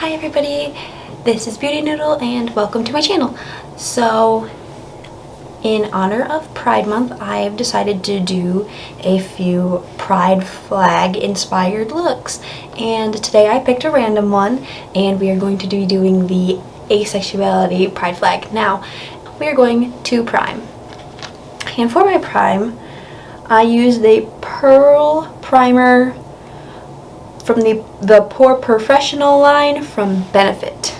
Hi everybody, this is Beauty Noodle and welcome to my channel. So, in honor of Pride Month, I've decided to do a few pride flag inspired looks. And today I picked a random one and we are going to be doing the Asexuality pride flag. Now, we are going to prime. And for my prime, I used the Pearl Primer from the Pore Professional line from Benefit.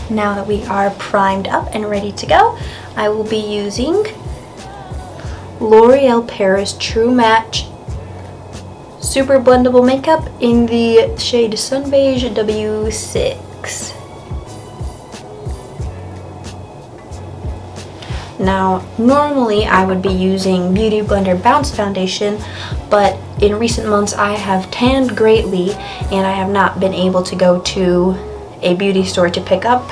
Now that we are primed up and ready to go, I will be using L'Oreal Paris True Match Super Blendable Makeup in the shade Sun Beige W6. Now, normally I would be using Beauty Blender Bounce Foundation, but in recent months I have tanned greatly and I have not been able to go to a beauty store to pick up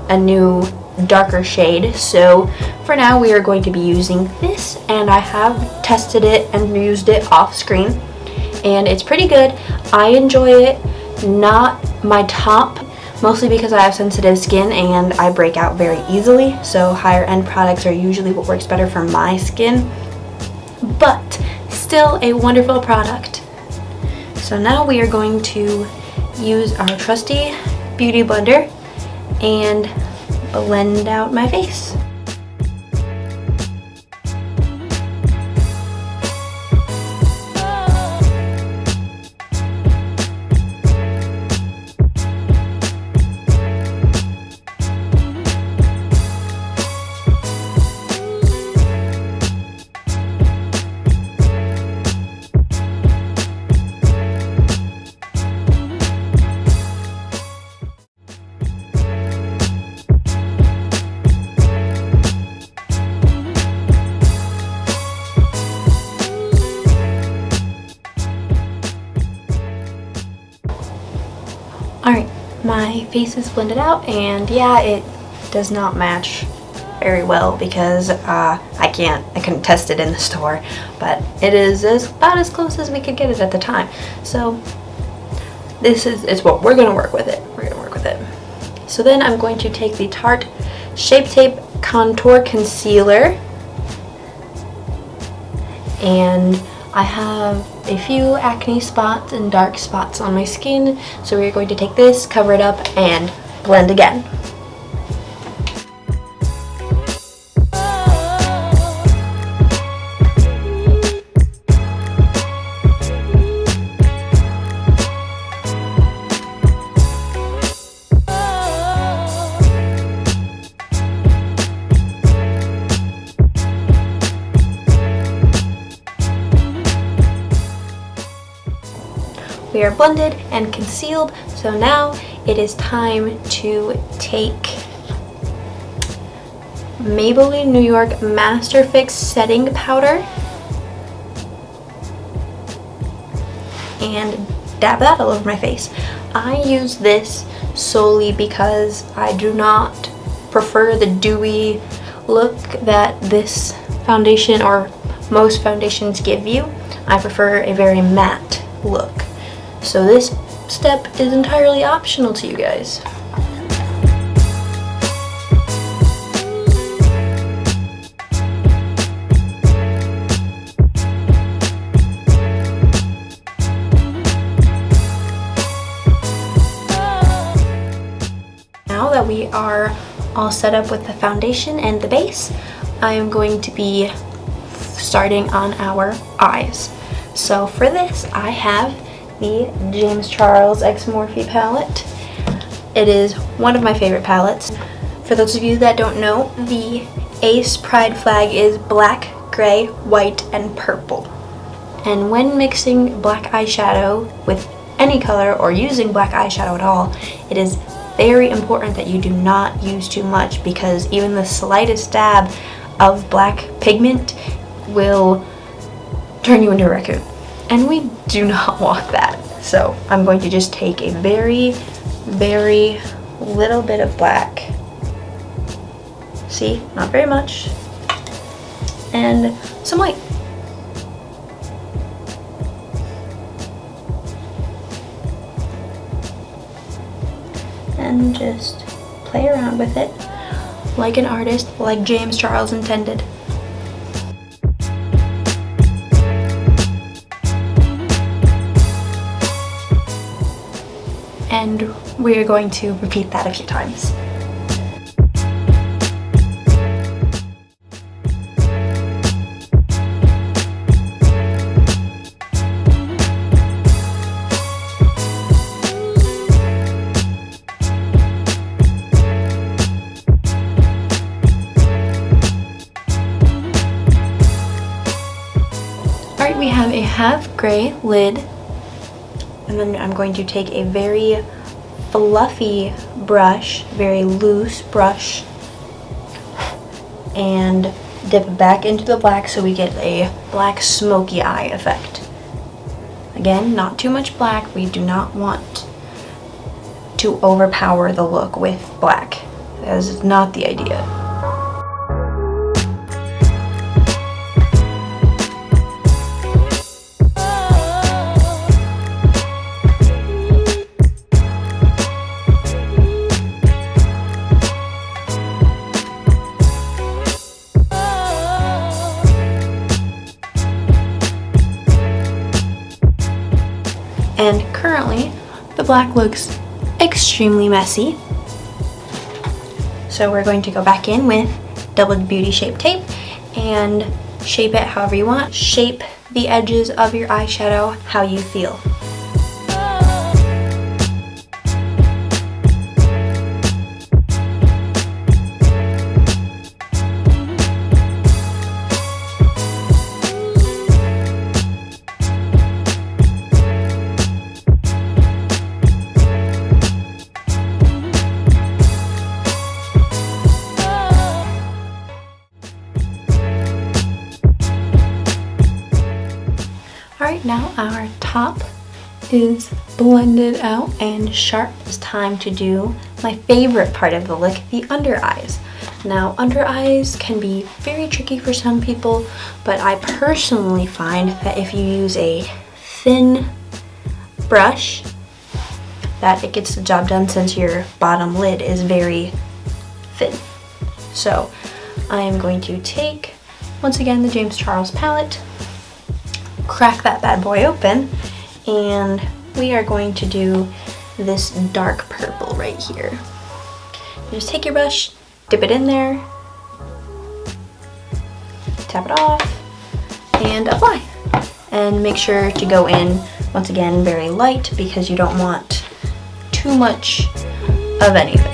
a new darker shade. So for now we are going to be using this, and I have tested it and used it off screen and it's pretty good. I enjoy it. Not my top, mostly because I have sensitive skin and I break out very easily, so higher end products are usually what works better for my skin, but still a wonderful product. So now we are going to use our trusty beauty blender and blend out my face. Alright, my face is blended out, and yeah, it does not match very well because I couldn't test it in the store, but it is about as close as we could get it at the time. So it's what we're gonna work with it. So then I'm going to take the Tarte Shape Tape Contour Concealer, and I have a few acne spots and dark spots on my skin, so we're going to take this, cover it up, and blend again. We are blended and concealed, so now it is time to take Maybelline New York Master Fix Setting Powder and dab that all over my face. I use this solely because I do not prefer the dewy look that this foundation or most foundations give you. I prefer a very matte look. So this step is entirely optional to you guys. Now that we are all set up with the foundation and the base, I am going to be starting on our eyes. So for this, I have the James Charles X Morphe palette. It is one of my favorite palettes. For those of you that don't know, the Ace Pride flag is black, gray, white, and purple. And when mixing black eyeshadow with any color or using black eyeshadow at all, it is very important that you do not use too much, because even the slightest dab of black pigment will turn you into a raccoon, and we do not want that. So I'm going to just take a very, very little bit of black. See, not very much. And some white. And just play around with it like an artist, like James Charles intended. And we're going to repeat that a few times. Alright, we have a half gray lid, and then I'm going to take a very fluffy brush, very loose brush, and dip it back into the black so we get a black smoky eye effect. Again, not too much black. We do not want to overpower the look with black. That is not the idea. And currently, the black looks extremely messy. So we're going to go back in with double beauty shape tape and shape it however you want. Shape the edges of your eyeshadow how you feel. Alright, now our top is blended out and sharp. It's time to do my favorite part of the look, the under eyes. Now, under eyes can be very tricky for some people, but I personally find that if you use a thin brush, that it gets the job done since your bottom lid is very thin. So I am going to take, once again, the James Charles palette, crack that bad boy open, and we are going to do this dark purple right here. You just take your brush, dip it in there, tap it off, and apply. And make sure to go in, once again, very light, because you don't want too much of anything.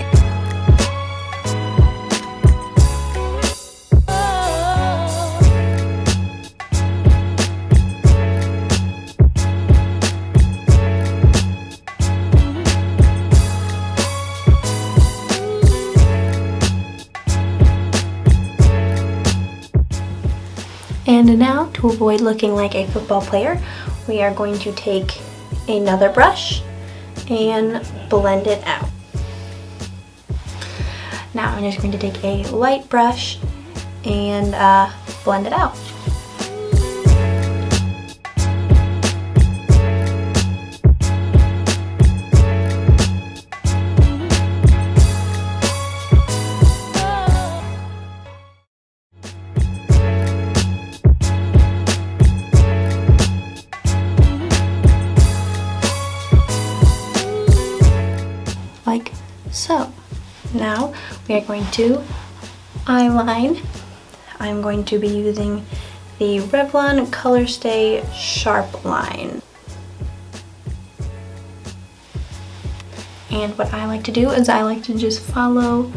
And now, to avoid looking like a football player, we are going to take another brush and blend it out. Now I'm just going to take a light brush and blend it out. Like so. Now we are going to eyeline. I'm going to be using the Revlon Color Stay Sharp Line. And what I like to do is I like to just follow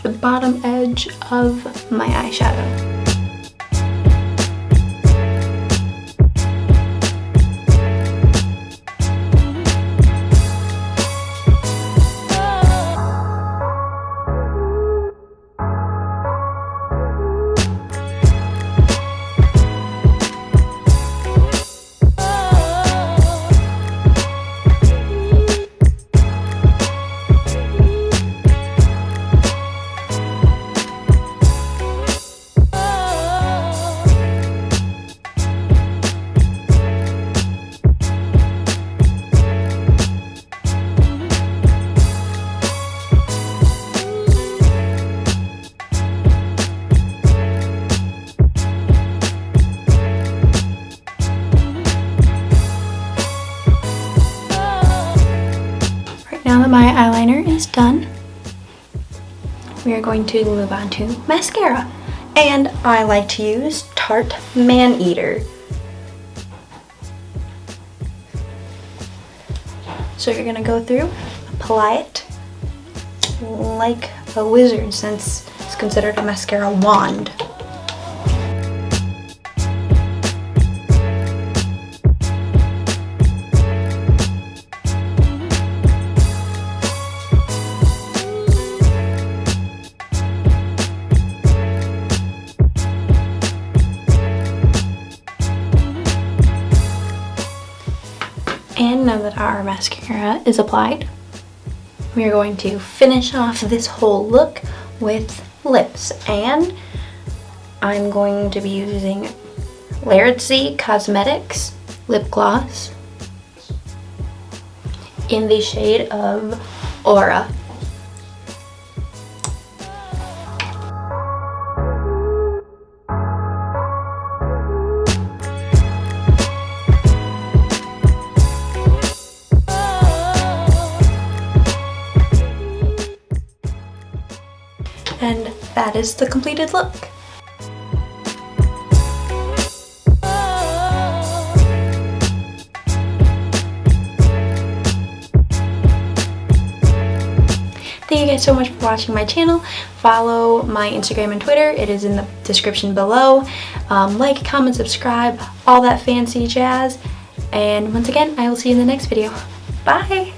the bottom edge of my eyeshadow. we are going to move on to mascara. And I like to use Tarte Man-Eater. So you're gonna go through, apply it like a wizard since it's considered a mascara wand. And now that our mascara is applied, we are going to finish off this whole look with lips. And I'm going to be using Layered C Cosmetics lip gloss in the shade of Aura. And that is the completed look. Thank you guys so much for watching my channel. Follow my Instagram and Twitter. It is in the description below. Like, comment, subscribe, all that fancy jazz. And once again, I will see you in the next video. Bye!